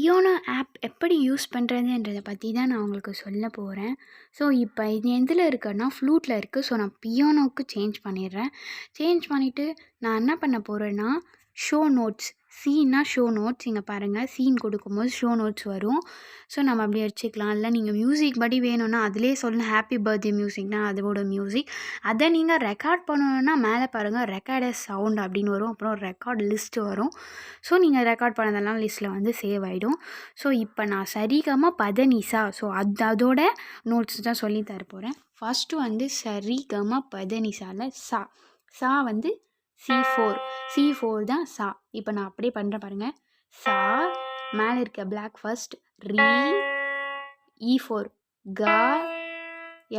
Piano app எப்படி use பண்ணுறதுன்றத பற்றி தான் நான் உங்களுக்கு சொல்ல போகிறேன். ஸோ இப்போ இது எதில் இருக்குன்னா ஃப்ளூட்டில் இருக்குது. ஸோ நான் பியானோவுக்கு சேஞ்ச் பண்ணிடுறேன். சேஞ்ச் பண்ணிவிட்டு நான் என்ன பண்ண போகிறேன்னா ஷோ நோட்ஸ், சீன்னா ஷோ நோட்ஸ் இங்கே பாருங்கள். சீன் கொடுக்கும்போது ஷோ நோட்ஸ் வரும். ஸோ நம்ம அப்படி வச்சுக்கலாம். இல்லை நீங்கள் மியூசிக் படி வேணும்னா அதிலே சொல்லணும். ஹாப்பி பர்த்டே மியூசிக்னா அதோட மியூசிக். அதை நீங்கள் ரெக்கார்ட் பண்ணணுன்னா மேலே பாருங்கள் ரெக்கார்ட் சவுண்ட் அப்படின்னு வரும். அப்புறம் ரெக்கார்ட் லிஸ்ட்டு வரும். ஸோ நீங்கள் ரெக்கார்ட் பண்ணதெல்லாம் லிஸ்ட்டில் வந்து சேவ் ஆகிடும். ஸோ இப்போ நான் சரிகம பதனிசா ஸோ அதோட நோட்ஸ் தான் சொல்லி தர போகிறேன். ஃபஸ்ட்டு வந்து சரிகம பதனிசாவில் சா சா வந்து C4 தான் சா. இப்போ நான் அப்படியே பண்ணுறேன் பாருங்கள். சா மேலே இருக்க பிளாக் ஃபர்ஸ்ட், ரீ E4, கா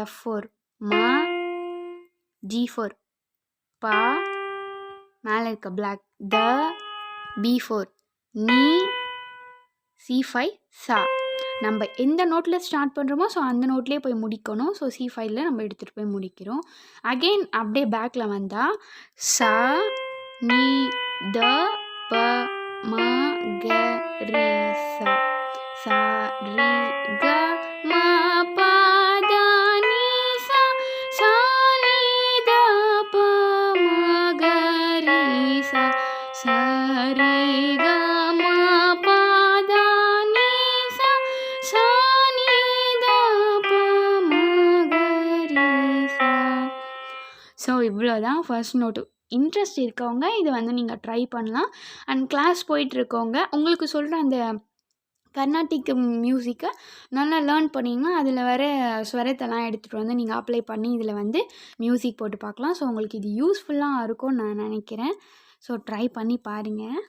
F4, மா G4, பா மேலே இருக்க பிளாக் த B4, நீ C5 சா. நம்ம எந்த நோட்டில் ஸ்டார்ட் பண்ணுறோமோ ஸோ அந்த நோட்லேயே போய் முடிக்கணும். ஸோ C5ல் நம்ம எடுத்துகிட்டு போய் முடிக்கிறோம். அகெயின் அப்படியே பேக்கில் வந்தால் சா நீ த ப ம க ரீ சா. சா ரீ க ம ப த நீ சா. சா நீ த ப ம க ரீ சா. சா ரீ க ம ப த நீ சா. சா நீ த ப ம க ரீ சா. ஸோ இவ்வளோதான் ஃபர்ஸ்ட் நோட்டு. இன்ட்ரெஸ்ட் இருக்கவங்க இதை வந்து நீங்கள் ட்ரை பண்ணலாம். அண்ட் கிளாஸ் போயிட்டுருக்கவங்க உங்களுக்கு சொல்கிற அந்த கர்நாடிக் மியூசிக்கை நல்லா லேர்ன் பண்ணிங்கன்னா அதில் வர ஸ்வரத்தெல்லாம் எடுத்துகிட்டு வந்து நீங்கள் அப்ளை பண்ணி இதில் வந்து மியூசிக் போட்டு பார்க்கலாம். ஸோ உங்களுக்கு இது யூஸ்ஃபுல்லாக இருக்கும்னு நான் நினைக்கிறேன். ஸோ ட்ரை பண்ணி பாருங்கள்.